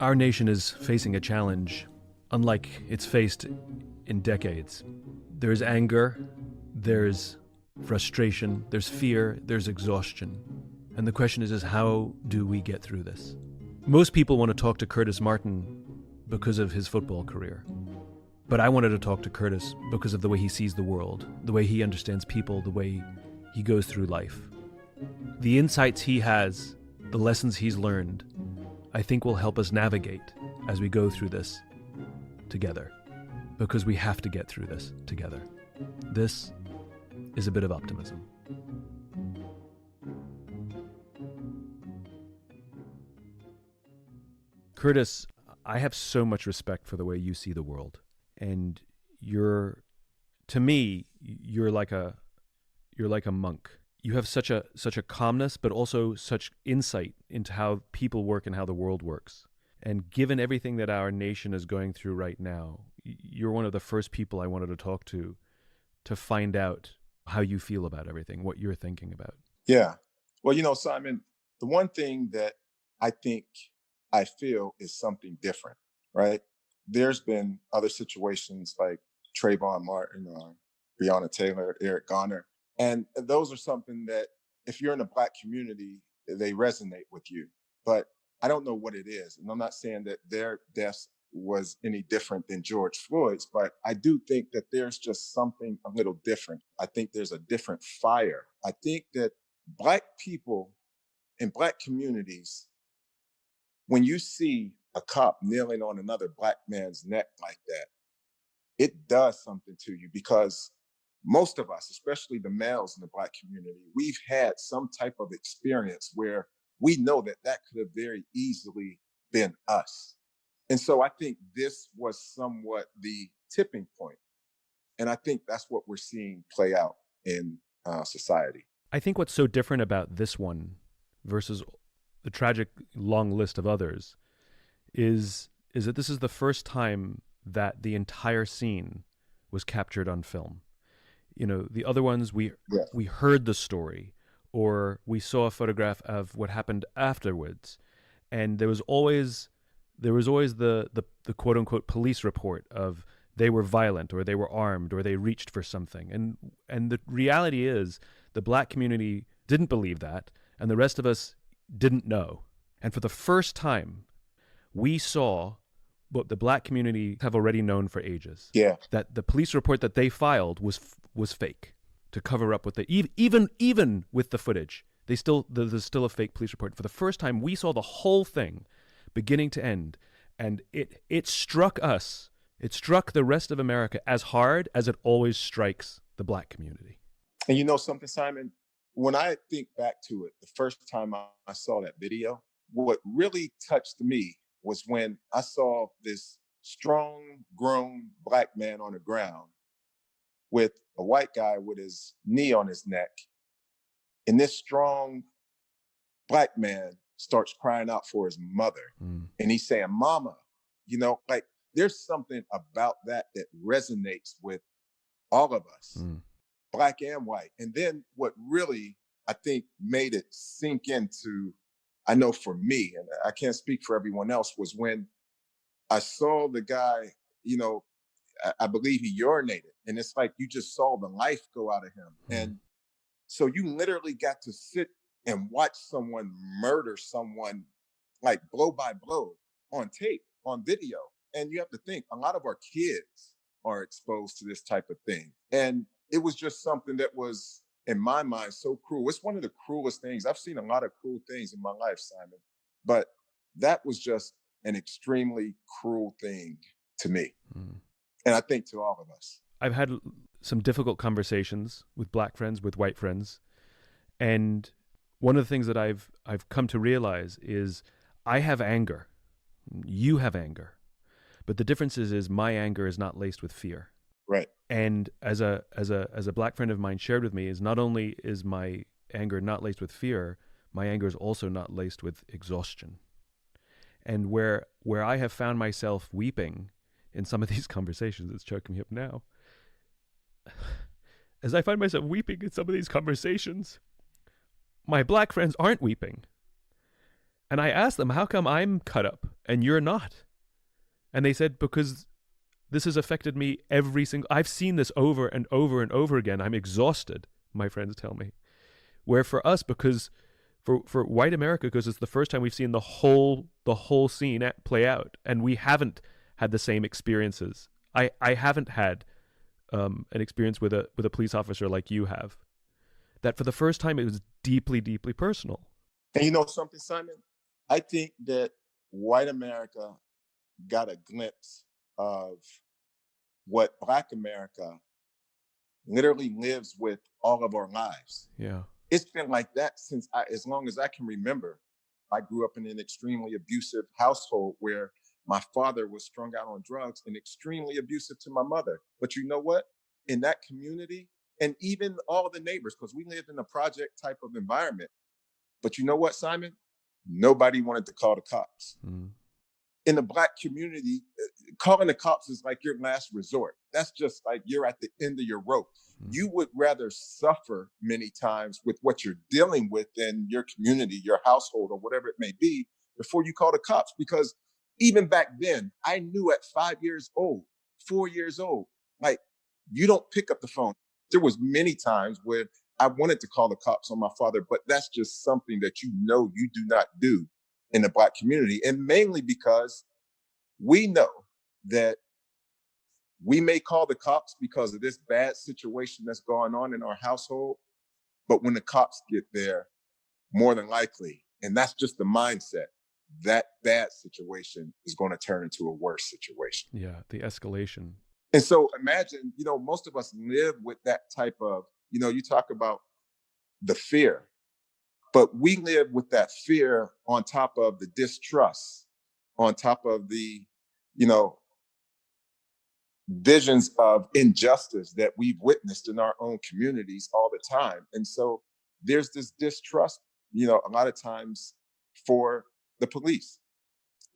Our nation is facing a challenge unlike it's faced in decades. There's anger, there's frustration, there's fear, there's exhaustion. And the question is how do we get through this? Most people want to talk to Curtis Martin because of his football career. But I wanted to talk to Curtis because of the way he sees the world, the way he understands people, the way he goes through life. The insights he has, the lessons he's learned, I think will help us navigate as we go through this together. Because we have to get through this together. This is a bit of optimism. Curtis, I have so much respect for the way you see the world. And to me, you're like a monk. You have such a calmness, but also such insight into how people work and how the world works. And given everything that our nation is going through right now, you're one of the first people I wanted to talk to find out how you feel about everything, what you're thinking about. Yeah. Well, Simon, the one thing that I think I feel is something different, right? There's been other situations like Trayvon Martin, Breonna Taylor, Eric Garner, and those are something that if you're in the Black community, they resonate with you. But I don't know what it is. And I'm not saying that their deaths was any different than George Floyd's, but I do think that there's just something a little different. I think there's a different fire. I think that Black people in Black communities, when you see a cop kneeling on another Black man's neck like that, it does something to you because most of us, especially the males in the Black community, we've had some type of experience where we know that could have very easily been us. And so I think this was somewhat the tipping point. And I think that's what we're seeing play out in society. I think what's so different about this one versus the tragic long list of others is that this is the first time that the entire scene was captured on film. The other ones we heard the story or we saw a photograph of what happened afterwards, and there was always the quote unquote police report of they were violent or they were armed or they reached for something. And the reality is the Black community didn't believe that, and the rest of us didn't know. And for the first time, we saw what the Black community have already known for ages. Yeah. That the police report that they filed was fake to cover up with even with the footage. There's still a fake police report. For the first time, we saw the whole thing beginning to end, and it struck us. It struck the rest of America as hard as it always strikes the Black community. And you know something, Simon? When I think back to it, the first time I saw that video, what really touched me was when I saw this strong, grown Black man on the ground with a white guy with his knee on his neck. And this strong Black man starts crying out for his mother. And he's saying, "Mama," like there's something about that resonates with all of us, Black and white. And then what really, I think, made it sink into, I know for me, and I can't speak for everyone else, was when I saw the guy, I believe he urinated. And it's like you just saw the life go out of him. And so you literally got to sit and watch someone murder someone like blow by blow on tape, on video. And you have to think, a lot of our kids are exposed to this type of thing. And it was just something that was, in my mind, so cruel. It's one of the cruelest things. I've seen a lot of cruel things in my life, Simon, but that was just an extremely cruel thing to me. And I think to all of us. I've had some difficult conversations with Black friends, with white friends. And one of the things that I've come to realize is I have anger. You have anger. But the difference is my anger is not laced with fear. Right. And as a Black friend of mine shared with me, is not only is my anger not laced with fear, my anger is also not laced with exhaustion. And where I have found myself weeping in some of these conversations, it's choking me up now. As I find myself weeping in some of these conversations, my Black friends aren't weeping. And I asked them, how come I'm cut up and you're not? And they said, because this has affected me every single, I've seen this over and over and over again. I'm exhausted, my friends tell me. Where for us, because for white America, because it's the first time we've seen the whole scene play out, and we haven't had the same experiences. I haven't had an experience with a police officer like you have. That for the first time, it was deeply, deeply personal. And you know something, Simon? I think that white America got a glimpse of what Black America literally lives with all of our lives. Yeah. It's been like that since as long as I can remember. I grew up in an extremely abusive household where my father was strung out on drugs and extremely abusive to my mother. But you know what? In that community, and even all the neighbors, because we lived in a project type of environment. But you know what, Simon? Nobody wanted to call the cops. Mm. In the Black community, calling the cops is like your last resort. That's just like you're at the end of your rope. You would rather suffer many times with what you're dealing with in your community, your household, or whatever it may be, before you call the cops. Because even back then, I knew at 5 years old, 4 years old, like, you don't pick up the phone. There was many times where I wanted to call the cops on my father, but that's just something that you know you do not do in the Black community. And mainly because we know that we may call the cops because of this bad situation that's going on in our household. But when the cops get there, more than likely, and that's just the mindset, that bad situation is going to turn into a worse situation. Yeah, the escalation. And so imagine, most of us live with that type of, you talk about the fear, but we live with that fear on top of the distrust, on top of the, you know, visions of injustice that we've witnessed in our own communities all the time. And so there's this distrust, a lot of times for the police.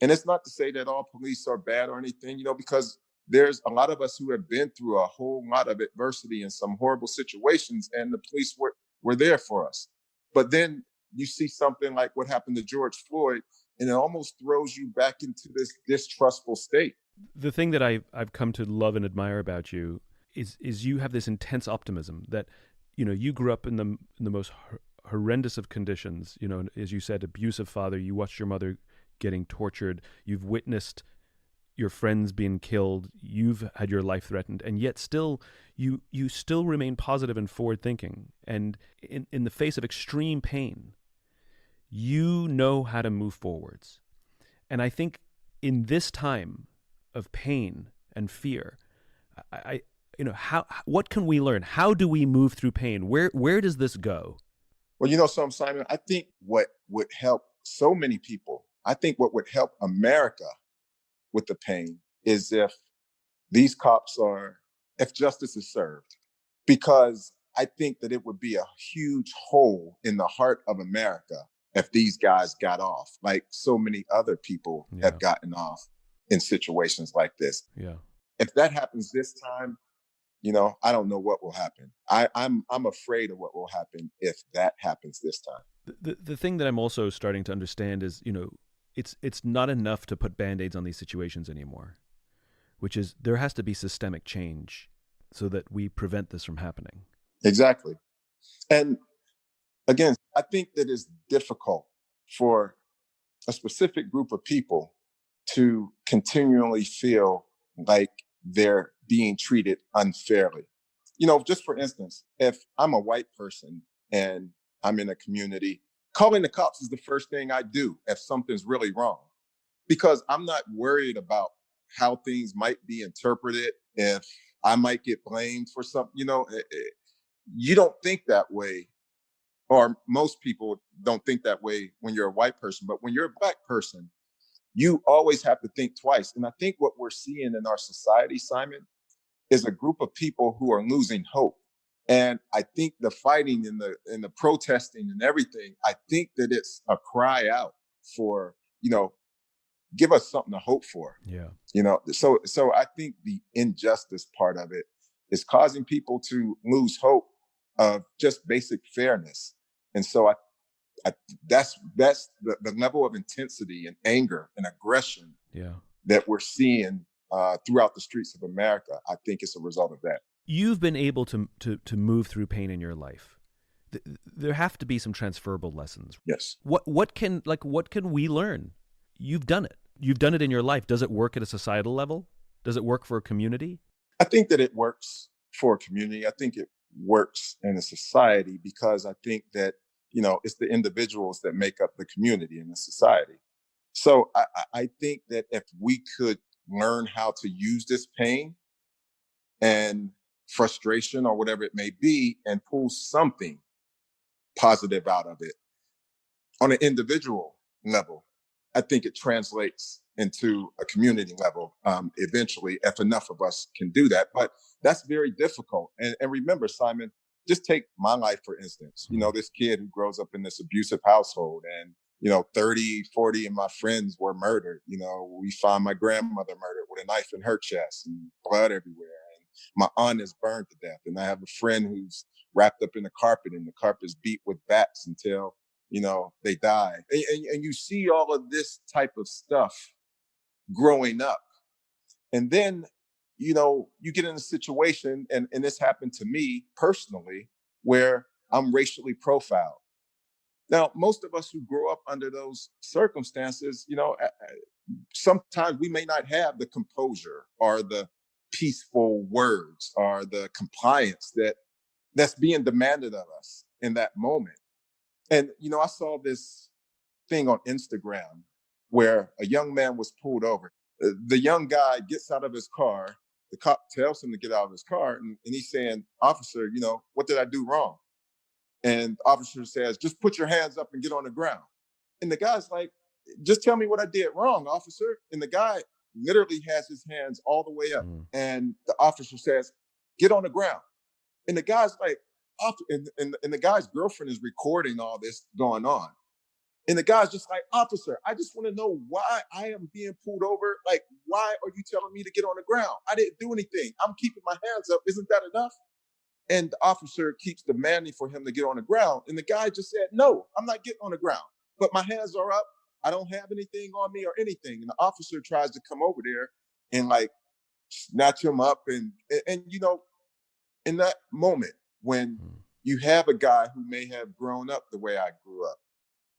And it's not to say that all police are bad or anything, because there's a lot of us who have been through a whole lot of adversity and some horrible situations, and the police were there for us. But then you see something like what happened to George Floyd, and it almost throws you back into this distrustful state. The thing that I've come to love and admire about you is you have this intense optimism that, you grew up in the most horrendous of conditions, as you said, abusive father, you watched your mother getting tortured, you've witnessed your friends being killed, you've had your life threatened, and yet still you still remain positive and forward thinking. And in the face of extreme pain, you know how to move forwards. And I think in this time of pain and fear, what can we learn? How do we move through pain? Where does this go? Well, Simon, I think what would help so many people, I think what would help America with the pain is if if justice is served. Because I think that it would be a huge hole in the heart of America if these guys got off, like so many other people have gotten off in situations like this. Yeah. If that happens this time, I don't know what will happen. I'm afraid of what will happen if that happens this time. The thing that I'm also starting to understand is, it's not enough to put Band-Aids on these situations anymore, which is there has to be systemic change so that we prevent this from happening. Exactly. And again, I think that it's difficult for a specific group of people to continually feel like they're being treated unfairly. Just for instance, if I'm a white person and I'm in a community, calling the cops is the first thing I do if something's really wrong, because I'm not worried about how things might be interpreted, if I might get blamed for something. You don't think that way, or most people don't think that way when you're a white person. But when you're a Black person, you always have to think twice. And I think what we're seeing in our society, Simon, is a group of people who are losing hope. And I think the fighting and the protesting and everything, I think that it's a cry out for, give us something to hope for. Yeah. So I think the injustice part of it is causing people to lose hope of just basic fairness. And so I, that's the level of intensity and anger and aggression Yeah. that we're seeing throughout the streets of America. I think it's a result of that. You've been able to move through pain in your life. There have to be some transferable lessons. Yes. What can we learn? You've done it. You've done it in your life. Does it work at a societal level? Does it work for a community? I think that it works for a community. I think it works in a society because I think that, it's the individuals that make up the community and the society. So I think that if we could learn how to use this pain and frustration or whatever it may be and pull something positive out of it on an individual level, I think it translates into a community level eventually, if enough of us can do that. But that's very difficult. And remember, Simon, just take my life, for instance. This kid who grows up in this abusive household and, 30, 40 of my friends were murdered. We find my grandmother murdered with a knife in her chest and blood everywhere. And my aunt is burned to death. And I have a friend who's wrapped up in the carpet and the carpet's beat with bats until they die. And you see all of this type of stuff growing up. And then, you get in a situation, and this happened to me personally, where I'm racially profiled. Now, most of us who grow up under those circumstances, sometimes we may not have the composure or the peaceful words or the compliance that's being demanded of us in that moment. And, I saw this thing on Instagram where a young man was pulled over. The young guy gets out of his car. The cop tells him to get out of his car. And he's saying, officer, what did I do wrong? And the officer says, just put your hands up and get on the ground. And the guy's like, just tell me what I did wrong, officer. And the guy literally has his hands all the way up. And the officer says, get on the ground. And the guy's like, and the guy's girlfriend is recording all this going on. And the guy's just like, officer, I just want to know why I am being pulled over. Like, why are you telling me to get on the ground? I didn't do anything. I'm keeping my hands up. Isn't that enough? And the officer keeps demanding for him to get on the ground. And the guy just said, no, I'm not getting on the ground. But my hands are up. I don't have anything on me or anything. And the officer tries to come over there and like snatch him up. And in that moment when you have a guy who may have grown up the way I grew up,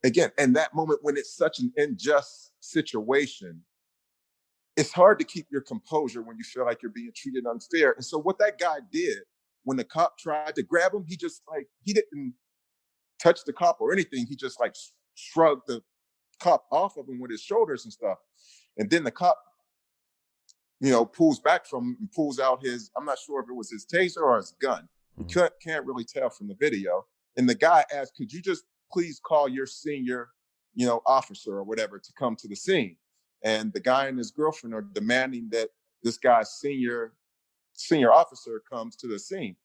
again, in that moment when it's such an unjust situation, it's hard to keep your composure when you feel like you're being treated unfair. And so what that guy did, when the cop tried to grab him, he didn't touch the cop or anything. He just like shrugged the cop off of him with his shoulders and stuff. And then the cop, pulls back from him and pulls out I'm not sure if it was his taser or his gun. You can't really tell from the video. And the guy asked, could you just please call your senior, officer or whatever to come to the scene? And the guy and his girlfriend are demanding that this guy's senior officer comes to the scene.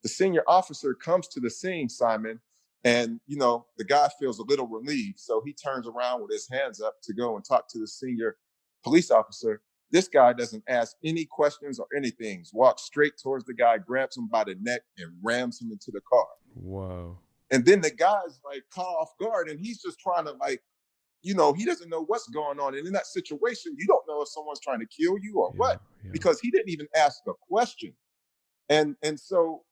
The senior officer comes to the scene, Simon, and, the guy feels a little relieved. So he turns around with his hands up to go and talk to the senior police officer. This guy doesn't ask any questions or anything. He walks straight towards the guy, grabs him by the neck, and rams him into the car. Whoa. And then the guy's like caught off guard, and he's just trying to he doesn't know what's going on. And in that situation, you don't know if someone's trying to kill you or what, because he didn't even ask a question. And so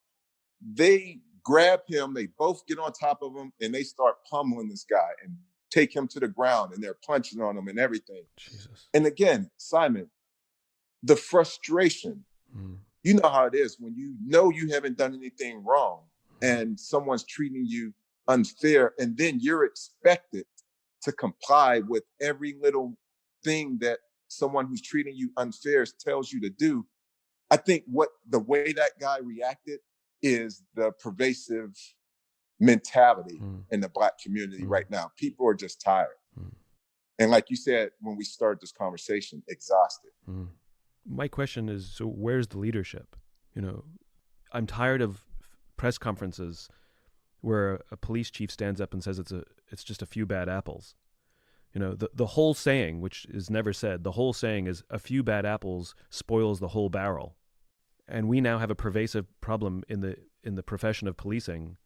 they grab him, they both get on top of him, and they start pummeling this guy and take him to the ground, and they're punching on him and everything. Jesus. And again, Simon, the frustration, you know how it is when you haven't done anything wrong and someone's treating you unfair, and then you're expected to comply with every little thing that someone who's treating you unfair tells you to do. I think the way that guy reacted is the pervasive mentality in the Black community right now. People are just tired. And like you said, when we started this conversation, exhausted. My question is, so where's the leadership? I'm tired of press conferences where a police chief stands up and says it's just a few bad apples. The whole saying, which is never said, the whole saying is a few bad apples spoils the whole barrel. And we now have a pervasive problem in the profession of policing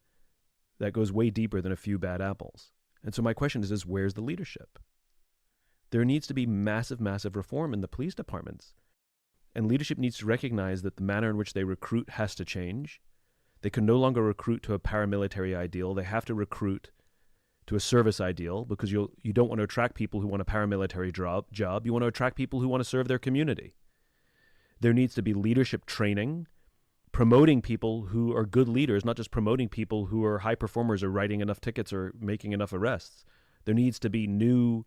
that goes way deeper than a few bad apples. And so my question is where's the leadership? There needs to be massive, massive reform in the police departments. And leadership needs to recognize that the manner in which they recruit has to change. They can no longer recruit to a paramilitary ideal. They have to recruit to a service ideal, because you don't want to attract people who want a paramilitary job. You want to attract people who want to serve their community. There needs to be leadership training, promoting people who are good leaders, not just promoting people who are high performers or writing enough tickets or making enough arrests. There needs to be new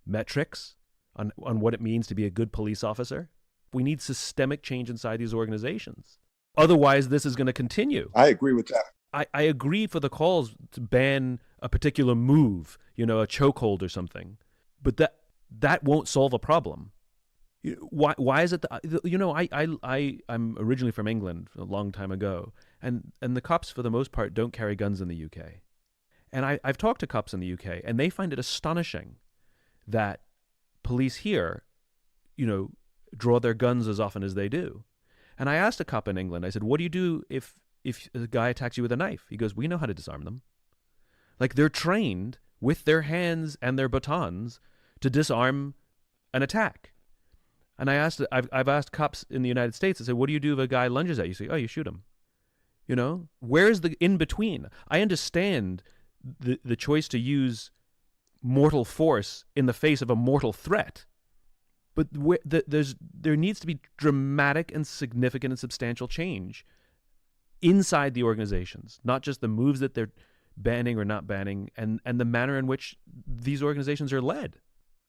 metrics on what it means to be a good police officer. We need systemic change inside these organizations. Otherwise, this is going to continue. I agree with that. I agree for the calls to ban a particular move, a chokehold or something, but that won't solve a problem. Why is it that, I'm originally from England a long time ago, and the cops for the most part don't carry guns in the UK. And I've talked to cops in the UK, and they find it astonishing that police here, draw their guns as often as they do. And I asked a cop in England, I said, what do you do if a guy attacks you with a knife? He goes, we know how to disarm them. Like, they're trained with their hands and their batons to disarm an attack. And I've asked cops in the United States, I said, what do you do if a guy lunges at you? You say, oh, you shoot him. Where's the in-between? I understand the choice to use mortal force in the face of a mortal threat. But there needs to be dramatic and significant and substantial change inside the organizations, not just the moves that they're banning or not banning, and the manner in which these organizations are led.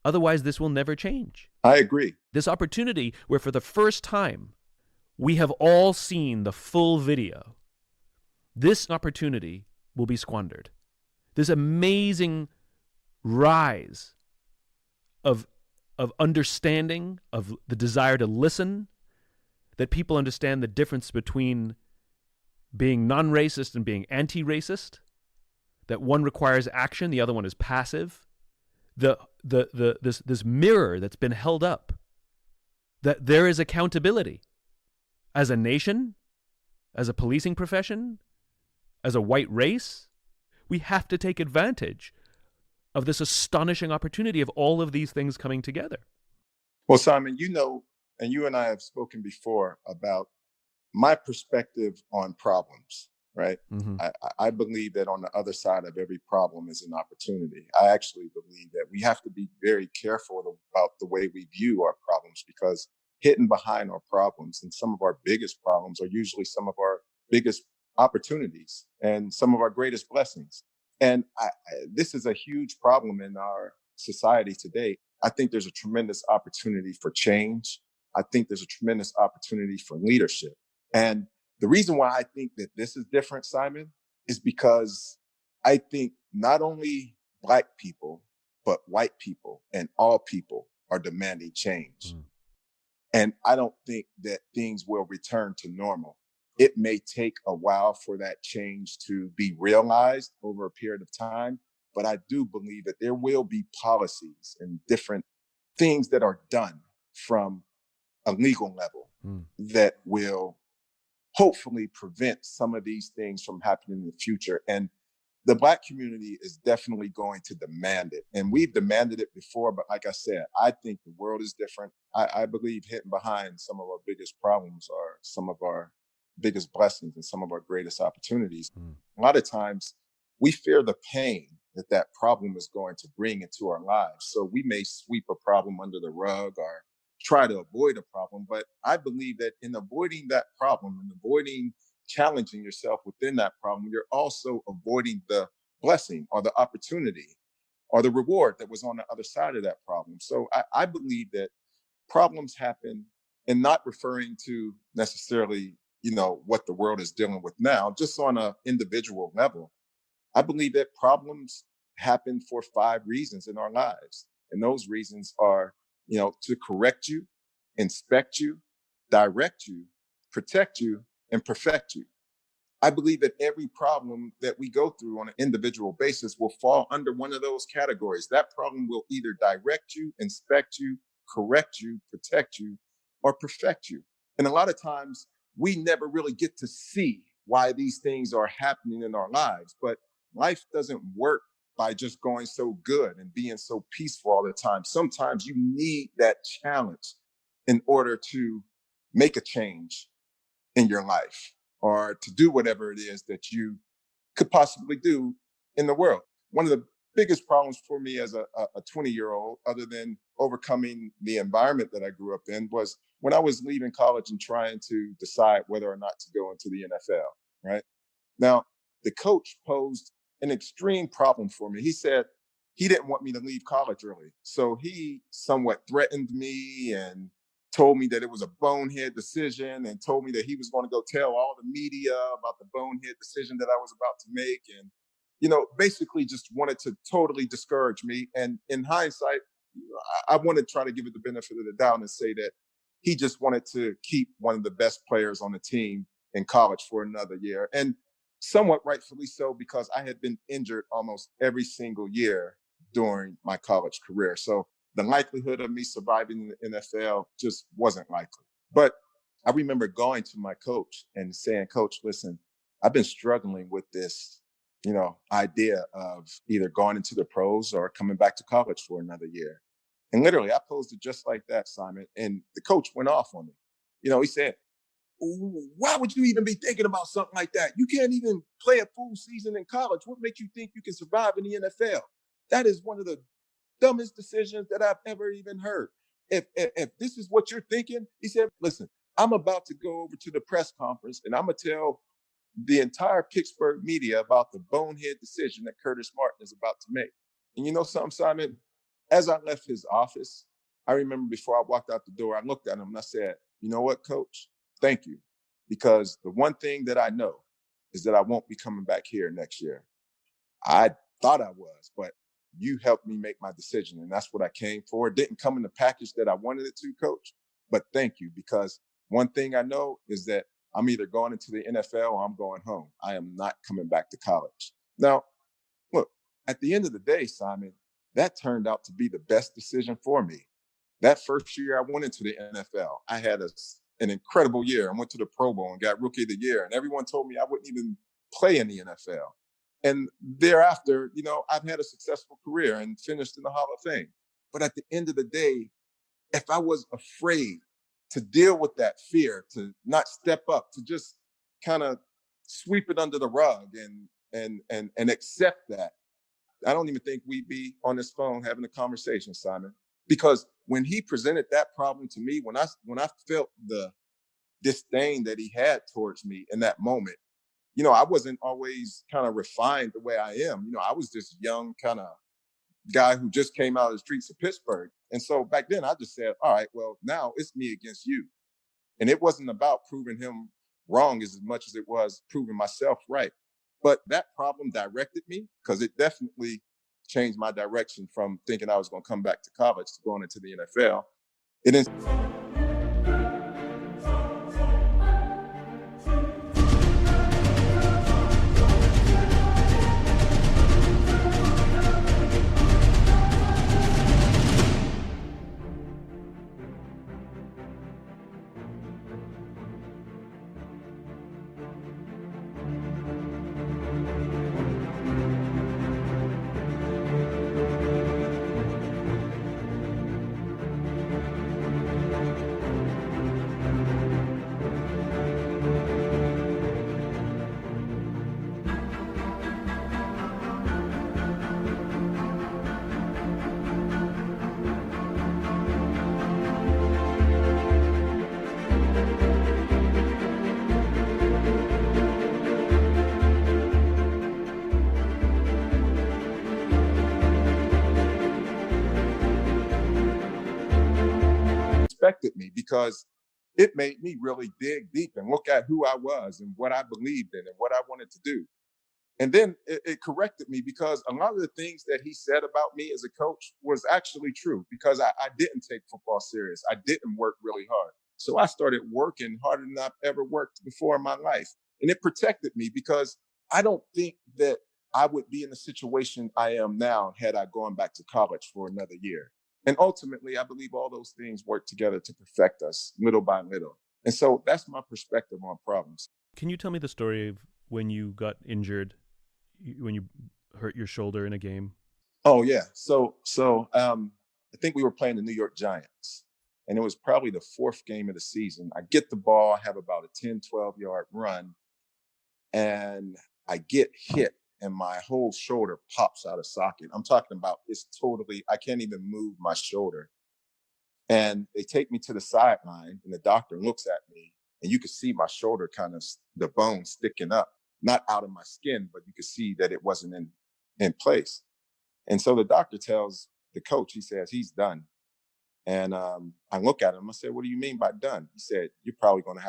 Otherwise, this will never change. I agree. This opportunity where for the first time we have all seen the full video, this opportunity will be squandered. This amazing rise of understanding, of the desire to listen, that people understand the difference between being non-racist and being anti-racist, that one requires action, the other one is passive. This mirror that's been held up, that there is accountability as a nation, as a policing profession, as a white race. We have to take advantage of this astonishing opportunity of all of these things coming together. Well, Simon, and you and I have spoken before about my perspective on problems, right? Mm-hmm. I believe that on the other side of every problem is an opportunity. I actually believe that we have to be very careful about the way we view our problems, because hidden behind our problems and some of our biggest problems are usually some of our biggest opportunities and some of our greatest blessings. And this is a huge problem in our society today. I think there's a tremendous opportunity for change. I think there's a tremendous opportunity for leadership. And the reason why I think that this is different, Simon, is because I think not only Black people, but white people and all people are demanding change. Mm. And I don't think that things will return to normal. It may take a while for that change to be realized over a period of time, but I do believe that there will be policies and different things that are done from a legal level that will hopefully prevent some of these things from happening in the future. And the Black community is definitely going to demand it. And we've demanded it before, but like I said, I think the world is different. I believe hidden behind some of our biggest problems are some of our biggest blessings and some of our greatest opportunities. A lot of times we fear the pain that problem is going to bring into our lives. So we may sweep a problem under the rug or try to avoid a problem. But I believe that in avoiding that problem and avoiding challenging yourself within that problem, you're also avoiding the blessing or the opportunity or the reward that was on the other side of that problem. So I believe that problems happen, and not referring to necessarily, what the world is dealing with now, just on an individual level. I believe that problems happen for 5 reasons in our lives. And those reasons are, to correct you, inspect you, direct you, protect you, and perfect you. I believe that every problem that we go through on an individual basis will fall under one of those categories. That problem will either direct you, inspect you, correct you, protect you, or perfect you. And a lot of times we never really get to see why these things are happening in our lives. But life doesn't work by just going so good and being so peaceful all the time. Sometimes you need that challenge in order to make a change in your life or to do whatever it is that you could possibly do in the world. One of the biggest problems for me as a 20-year-old, other than overcoming the environment that I grew up in, was when I was leaving college and trying to decide whether or not to go into the NFL, right? Now, the coach posed an extreme problem for me. He said he didn't want me to leave college early. So he somewhat threatened me and told me that it was a bonehead decision and told me that he was going to go tell all the media about the bonehead decision that I was about to make. And, basically just wanted to totally discourage me. And in hindsight, I want to try to give it the benefit of the doubt and say that he just wanted to keep one of the best players on the team in college for another year. And somewhat rightfully so, because I had been injured almost every single year during my college career. So the likelihood of me surviving the NFL just wasn't likely. But I remember going to my coach and saying, Coach, listen, I've been struggling with this, idea of either going into the pros or coming back to college for another year. And literally, I posed it just like that, Simon. And the coach went off on me. He said, why would you even be thinking about something like that? You can't even play a full season in college. What makes you think you can survive in the NFL? That is one of the dumbest decisions that I've ever even heard. If this is what you're thinking, he said, listen, I'm about to go over to the press conference and I'm gonna tell the entire Pittsburgh media about the bonehead decision that Curtis Martin is about to make. And you know something, Simon? As I left his office, I remember before I walked out the door, I looked at him and I said, you know what, coach? Thank you. Because the one thing that I know is that I won't be coming back here next year. I thought I was, but you helped me make my decision. And that's what I came for. It didn't come in the package that I wanted it to, coach. But thank you, because one thing I know is that I'm either going into the NFL or I'm going home. I am not coming back to college. Now, look, at the end of the day, Simon, that turned out to be the best decision for me. That first year I went into the NFL, I had an incredible year. I went to the Pro Bowl and got Rookie of the Year, and everyone told me I wouldn't even play in the NFL. And thereafter, I've had a successful career and finished in the Hall of Fame. But at the end of the day, if I was afraid to deal with that fear, to not step up, to just kind of sweep it under the rug and accept that, I don't even think we'd be on this phone having a conversation, Simon. Because when he presented that problem to me, when I felt the disdain that he had towards me in that moment, I wasn't always kind of refined the way I am. I was this young kind of guy who just came out of the streets of Pittsburgh. And so back then I just said, all right, well, now it's me against you. And it wasn't about proving him wrong as much as it was proving myself right. But that problem directed me, because it definitely changed my direction from thinking I was going to come back to college to going into the NFL. It is. Affected me because it made me really dig deep and look at who I was and what I believed in and what I wanted to do. And then it corrected me, because a lot of the things that he said about me as a coach was actually true, because I didn't take football serious. I didn't work really hard. So I started working harder than I've ever worked before in my life. And it protected me, because I don't think that I would be in the situation I am now had I gone back to college for another year. And ultimately, I believe all those things work together to perfect us little by little. And so that's my perspective on problems. Can you tell me the story of when you got injured, when you hurt your shoulder in a game? Oh yeah. So I think we were playing the New York Giants, and it was probably the fourth game of the season. I get the ball, have about a 10, 12 yard run, and I get hit and my whole shoulder pops out of socket. I'm talking about it's totally, I can't even move my shoulder. And they take me to the sideline, and the doctor looks at me, and you could see my shoulder kind of the bone sticking up, not out of my skin, but you could see that it wasn't in place. And so the doctor tells the coach, he says he's done. And I look at him. I said, "What do you mean by done?" He said, "You're probably going to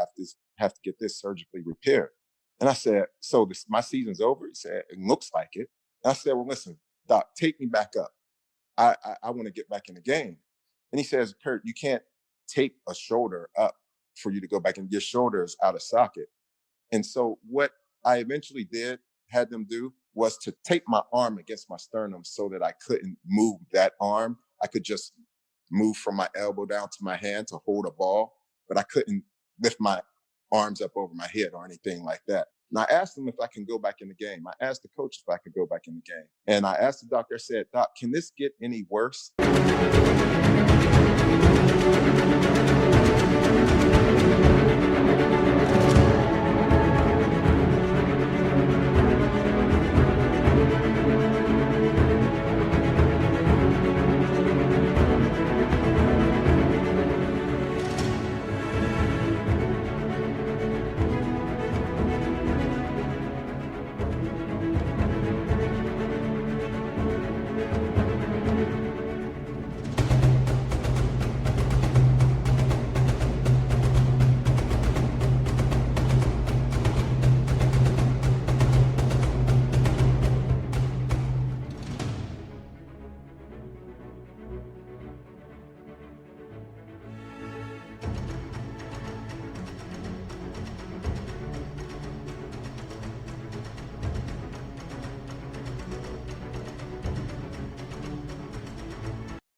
have to get this surgically repaired." And I said, "So my season's over?" He said, "It looks like it." And I said, "Well, listen, doc, take me back up. I want to get back in the game." And he says, "Kurt, you can't tape a shoulder up for you to go back, and your shoulder is out of socket." And so what I eventually had them do was to tape my arm against my sternum so that I couldn't move that arm. I could just move from my elbow down to my hand to hold a ball, but I couldn't lift my arms up over my head or anything like that. And I asked them if I can go back in the game. I asked the coach if I could go back in the game. And I asked the doctor, I said, "Doc, can this get any worse?"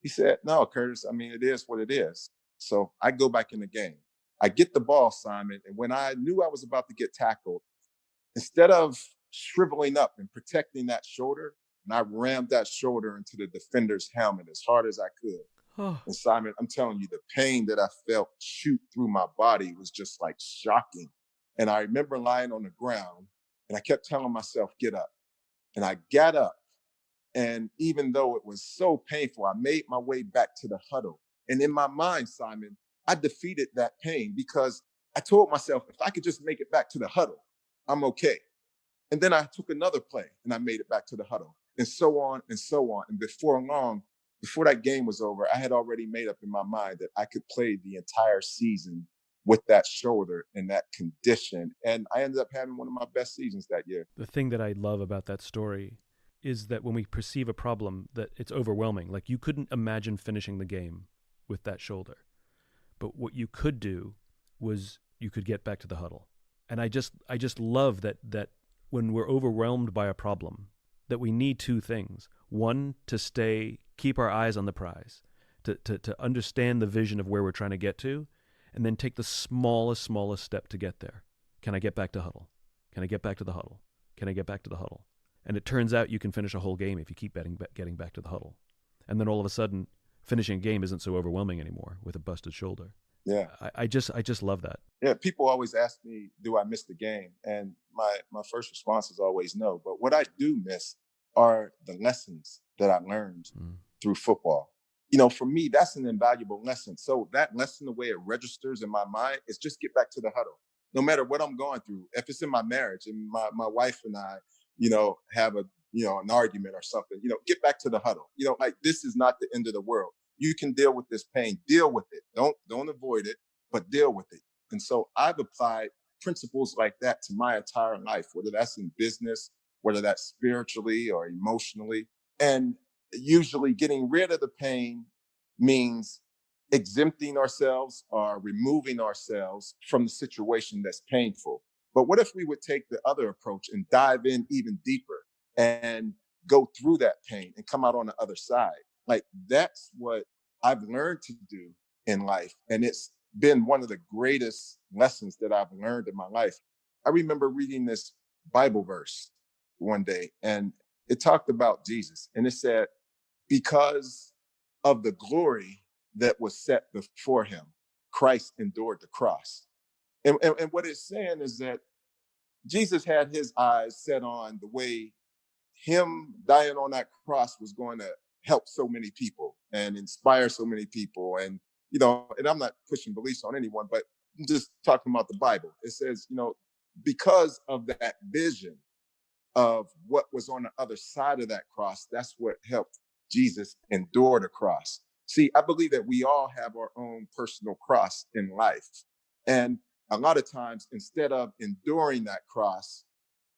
He said, "No, Curtis, I mean, it is what it is." So I go back in the game. I get the ball, Simon. And when I knew I was about to get tackled, instead of shriveling up and protecting that shoulder, and I rammed that shoulder into the defender's helmet as hard as I could. Oh, And Simon, I'm telling you, the pain that I felt shoot through my body was just like shocking. And I remember lying on the ground, and I kept telling myself, "Get up." And I got up. And even though it was so painful, I made my way back to the huddle. And in my mind, Simon, I defeated that pain because I told myself, if I could just make it back to the huddle, I'm okay. And then I took another play and I made it back to the huddle, and so on and so on. And before long, before that game was over, I had already made up in my mind that I could play the entire season with that shoulder and that condition. And I ended up having one of my best seasons that year. the thing that I love about that story is that when we perceive a problem, that it's overwhelming. Like, you couldn't imagine finishing the game with that shoulder. But what you could do was you could get back to the huddle. And I just love that when we're overwhelmed by a problem, that we need two things. One, to keep our eyes on the prize, to understand the vision of where we're trying to get to, and then take the smallest step to get there. Can I get back to huddle? Can I get back to the huddle? Can I get back to the huddle? And it turns out you can finish a whole game if you keep getting back to the huddle. And then all of a sudden, finishing a game isn't so overwhelming anymore with a busted shoulder. Yeah. I just love that. Yeah, people always ask me, do I miss the game? And my first response is always no. But what I do miss are the lessons that I learned through football. For me, that's an invaluable lesson. So that lesson, the way it registers in my mind, is just get back to the huddle. No matter what I'm going through, if it's in my marriage and my wife and I, have an argument or something, get back to the huddle. Like, this is not the end of the world. You can deal with this pain, deal with it. Don't avoid it, but deal with it. And so I've applied principles like that to my entire life, whether that's in business, whether that's spiritually or emotionally. And usually getting rid of the pain means exempting ourselves or removing ourselves from the situation that's painful. But what if we would take the other approach and dive in even deeper and go through that pain and come out on the other side? Like, that's what I've learned to do in life. And it's been one of the greatest lessons that I've learned in my life. I remember reading this Bible verse one day, and it talked about Jesus, and it said, because of the glory that was set before him, Christ endured the cross. And what it's saying is that Jesus had his eyes set on the way him dying on that cross was going to help so many people and inspire so many people. And, and I'm not pushing beliefs on anyone, but I'm just talking about the Bible. It says, because of that vision of what was on the other side of that cross, that's what helped Jesus endure the cross. See, I believe that we all have our own personal cross in life. And a lot of times, instead of enduring that cross,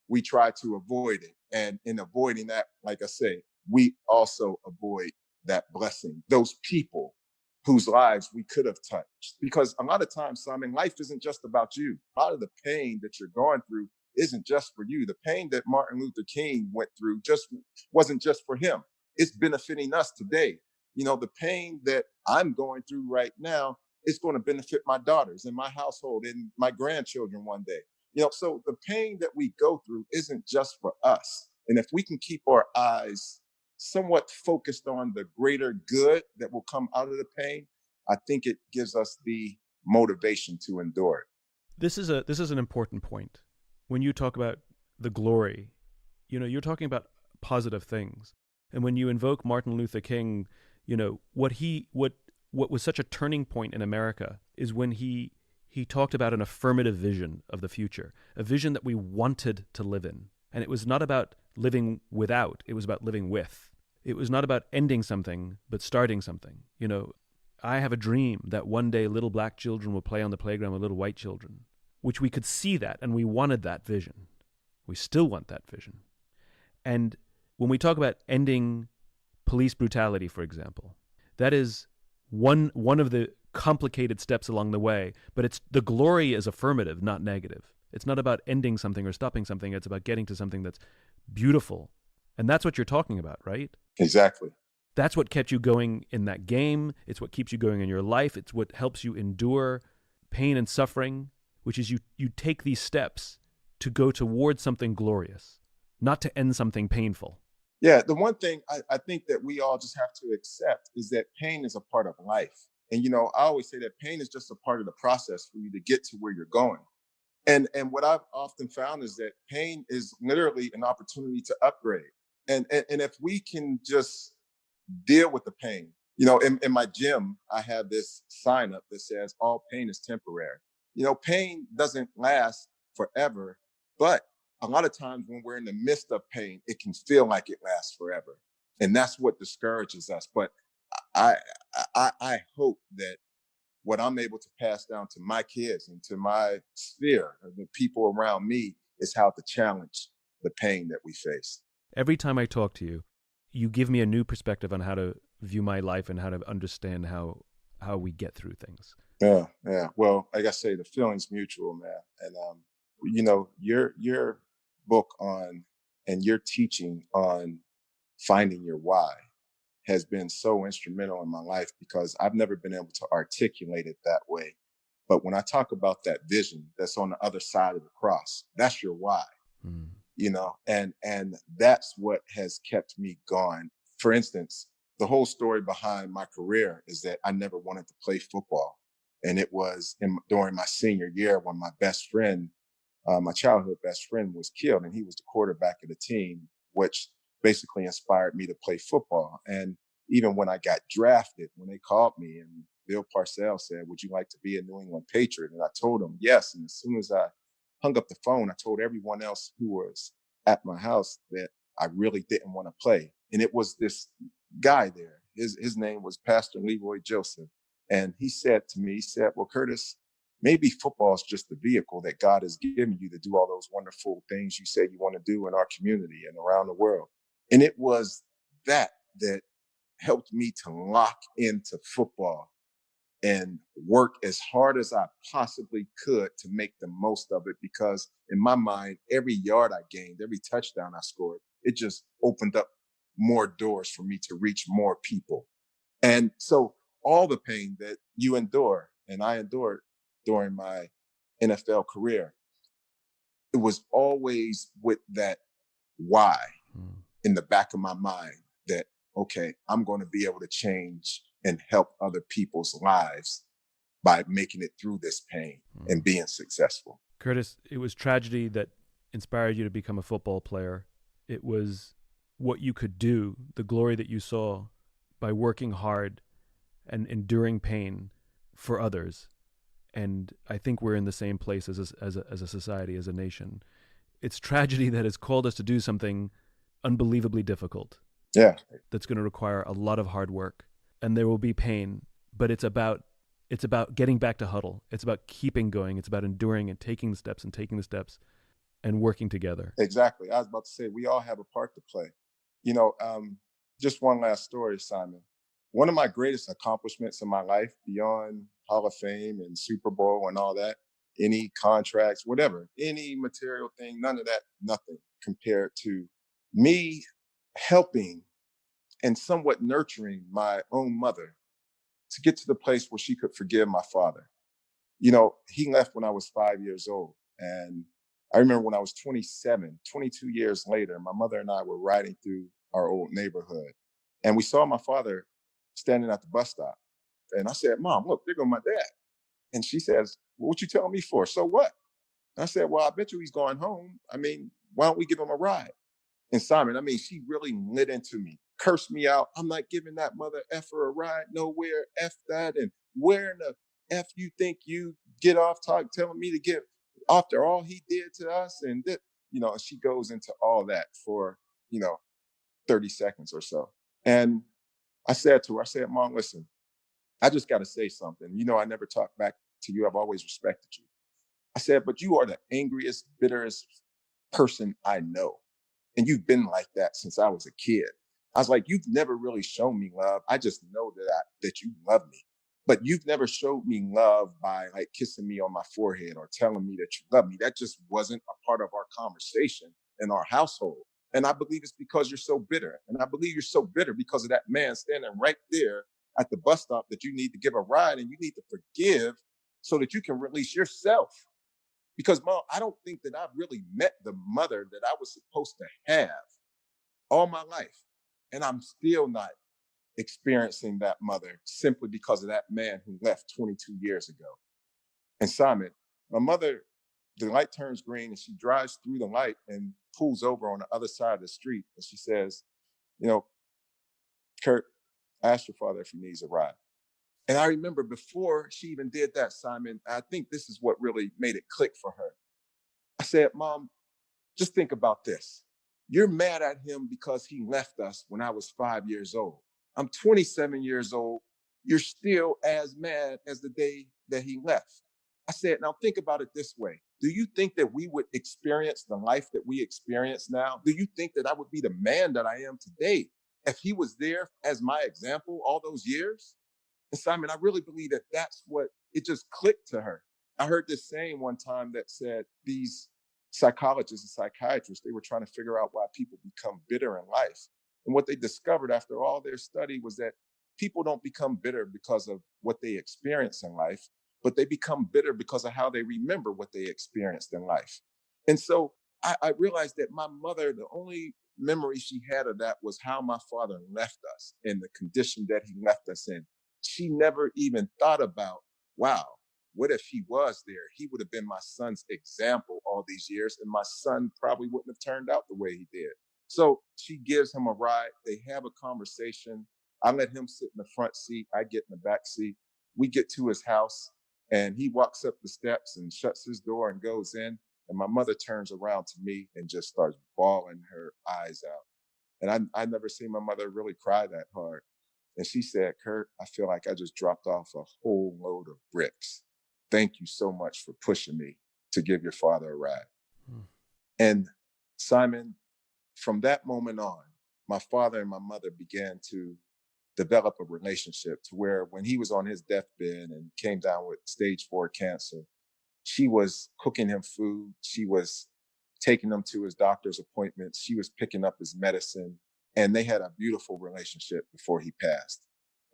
we try to avoid it. And in avoiding that, like I say, we also avoid that blessing, those people whose lives we could have touched. Because a lot of times, Simon, life isn't just about you. A lot of the pain that you're going through isn't just for you. The pain that Martin Luther King went through just wasn't just for him. It's benefiting us today. The pain that I'm going through right now is going to benefit my daughters and my household and my grandchildren one day. So the pain that we go through isn't just for us. And if we can keep our eyes somewhat focused on the greater good that will come out of the pain, I think it gives us the motivation to endure it. This is an important point. When you talk about the glory, you're talking about positive things. And when you invoke Martin Luther King, what was such a turning point in America is when he talked about an affirmative vision of the future, a vision that we wanted to live in. And it was not about living without, it was about living with. It was not about ending something, but starting something. I have a dream that one day little black children will play on the playground with little white children, which we could see that, and we wanted that vision. We still want that vision. And when we talk about ending police brutality, for example, that is one of the complicated steps along the way, but it's the glory is affirmative, not negative. It's not about ending something or stopping something. It's about getting to something that's beautiful. And that's what you're talking about, right? Exactly. That's what kept you going in that game. It's what keeps you going in your life. It's what helps you endure pain and suffering, which is you take these steps to go towards something glorious, not to end something painful. Yeah, the one thing I think that we all just have to accept is that pain is a part of life. And I always say that pain is just a part of the process for you to get to where you're going. And what I've often found is that pain is literally an opportunity to upgrade. And if we can just deal with the pain, in my gym, I have this sign up that says all pain is temporary. Pain doesn't last forever, but a lot of times when we're in the midst of pain, it can feel like it lasts forever. And that's what discourages us. But I I hope that what I'm able to pass down to my kids and to my sphere and the people around me is how to challenge the pain that we face. Every time I talk to you, you give me a new perspective on how to view my life and how to understand how we get through things. Yeah, yeah. Well, like I say, the feeling's mutual, man. And your book on and your teaching on finding your why has been so instrumental in my life because I've never been able to articulate it that way. But when I talk about that vision that's on the other side of the cross, that's your why, Mm. and that's what has kept me going. For instance, the whole story behind my career is that I never wanted to play football. And it was during my senior year when my best friend, my childhood best friend, was killed, and he was the quarterback of the team, which basically inspired me to play football. And even when I got drafted, when they called me and Bill Parcells said, "Would you like to be a New England Patriot?" And I told him yes. And as soon as I hung up the phone, I told everyone else who was at my house that I really didn't want to play. And it was this guy there. His name was Pastor Leroy Joseph. And he said to me, he said, "Well, Curtis, maybe football is just the vehicle that God has given you to do all those wonderful things you say you want to do in our community and around the world." And it was that helped me to lock into football and work as hard as I possibly could to make the most of it. Because in my mind, every yard I gained, every touchdown I scored, it just opened up more doors for me to reach more people. And so all the pain that you endure and I endured during my NFL career, it was always with that why. Mm. in the back of my mind that, okay, I'm going to be able to change and help other people's lives by making it through this pain and being successful. Curtis, it was tragedy that inspired you to become a football player. It was what you could do, the glory that you saw by working hard and enduring pain for others. And I think we're in the same place as a society, as a nation. It's tragedy that has called us to do something unbelievably difficult. Yeah. That's going to require a lot of hard work, and there will be pain, but it's about getting back to huddle. It's about keeping going. It's about enduring and taking the steps and working together. Exactly. I was about to say, we all have a part to play. You know, just one last story, Simon. One of my greatest accomplishments in my life, beyond Hall of Fame and Super Bowl and all that, any contracts, whatever, any material thing, none of that, nothing compared to me helping and somewhat nurturing my own mother to get to the place where she could forgive my father. You know, he left when I was 5 years old. And I remember when I was 27, 22 years later, my mother and I were riding through our old neighborhood. And we saw my father standing at the bus stop. And I said, Mom, look, there goes my dad. And she says, well, what you telling me for? So what? And I said, well, I bet you he's going home. I mean, why don't we give him a ride? And Simon, I mean, she really lit into me, cursed me out. I'm not giving that mother effer a ride nowhere. F that. And where in the F you think you get off telling me to get after all he did to us? And that, she goes into all that for, you know, 30 seconds or so. And I said to her, I said, Mom, listen, I just got to say something. You know, I never talk back to you. I've always respected you. I said, but you are the angriest, bitterest person I know. And you've been like that since I was a kid. I was like, you've never really shown me love. I just know that you love me. But you've never showed me love by like kissing me on my forehead or telling me that you love me. That just wasn't a part of our conversation in our household. And I believe it's because you're so bitter. And I believe you're so bitter because of that man standing right there at the bus stop that you need to give a ride and you need to forgive so that you can release yourself. Because, Mom, I don't think that I've really met the mother that I was supposed to have all my life. And I'm still not experiencing that mother simply because of that man who left 22 years ago. And Simon, my mother, the light turns green and she drives through the light and pulls over on the other side of the street. And she says, you know, Kurt, ask your father if he needs a ride. And I remember before she even did that, Simon, I think this is what really made it click for her. I said, Mom, just think about this. You're mad at him because he left us when I was 5 years old. I'm 27 years old. You're still as mad as the day that he left. I said, now think about it this way. Do you think that we would experience the life that we experience now? Do you think that I would be the man that I am today if he was there as my example all those years? And Simon, I really believe that that's what it just clicked to her. I heard this saying one time that said these psychologists and psychiatrists, they were trying to figure out why people become bitter in life. And what they discovered after all their study was that people don't become bitter because of what they experience in life, but they become bitter because of how they remember what they experienced in life. And so I realized that my mother, the only memory she had of that was how my father left us in the condition that he left us in. She never even thought about, wow, what if he was there? He would have been my son's example all these years, and my son probably wouldn't have turned out the way he did. So she gives him a ride. They have a conversation. I let him sit in the front seat. I get in the back seat. We get to his house, and he walks up the steps and shuts his door and goes in. And my mother turns around to me and just starts bawling her eyes out. And I never seen my mother really cry that hard. And she said, Kurt, I feel like I just dropped off a whole load of bricks. Thank you so much for pushing me to give your father a ride. Hmm. And Simon, from that moment on, my father and my mother began to develop a relationship to where when he was on his deathbed and came down with stage 4 cancer, she was cooking him food. She was taking him to his doctor's appointments. She was picking up his medicine. And they had a beautiful relationship before he passed.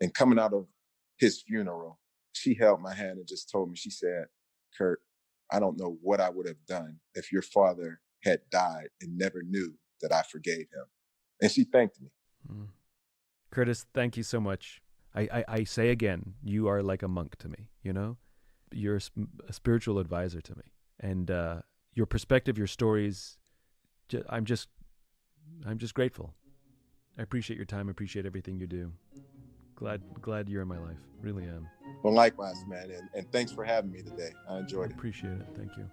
And coming out of his funeral, she held my hand and just told me, she said, Kurt, I don't know what I would have done if your father had died and never knew that I forgave him. And she thanked me. Mm. Curtis, thank you so much. I say again, you are like a monk to me, you know? You're a spiritual advisor to me. And your perspective, your stories, I'm just grateful. I appreciate your time. I appreciate everything you do. Glad you're in my life. Really am. Well, likewise, man. And thanks for having me today. I enjoyed it. Appreciate it. Thank you.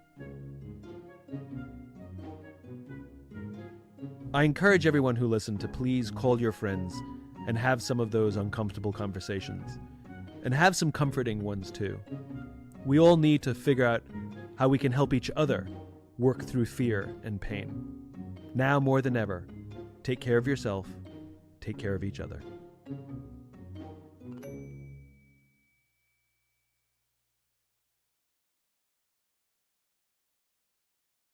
I encourage everyone who listened to please call your friends and have some of those uncomfortable conversations. And have some comforting ones too. We all need to figure out how we can help each other work through fear and pain. Now more than ever, take care of yourself, take care of each other.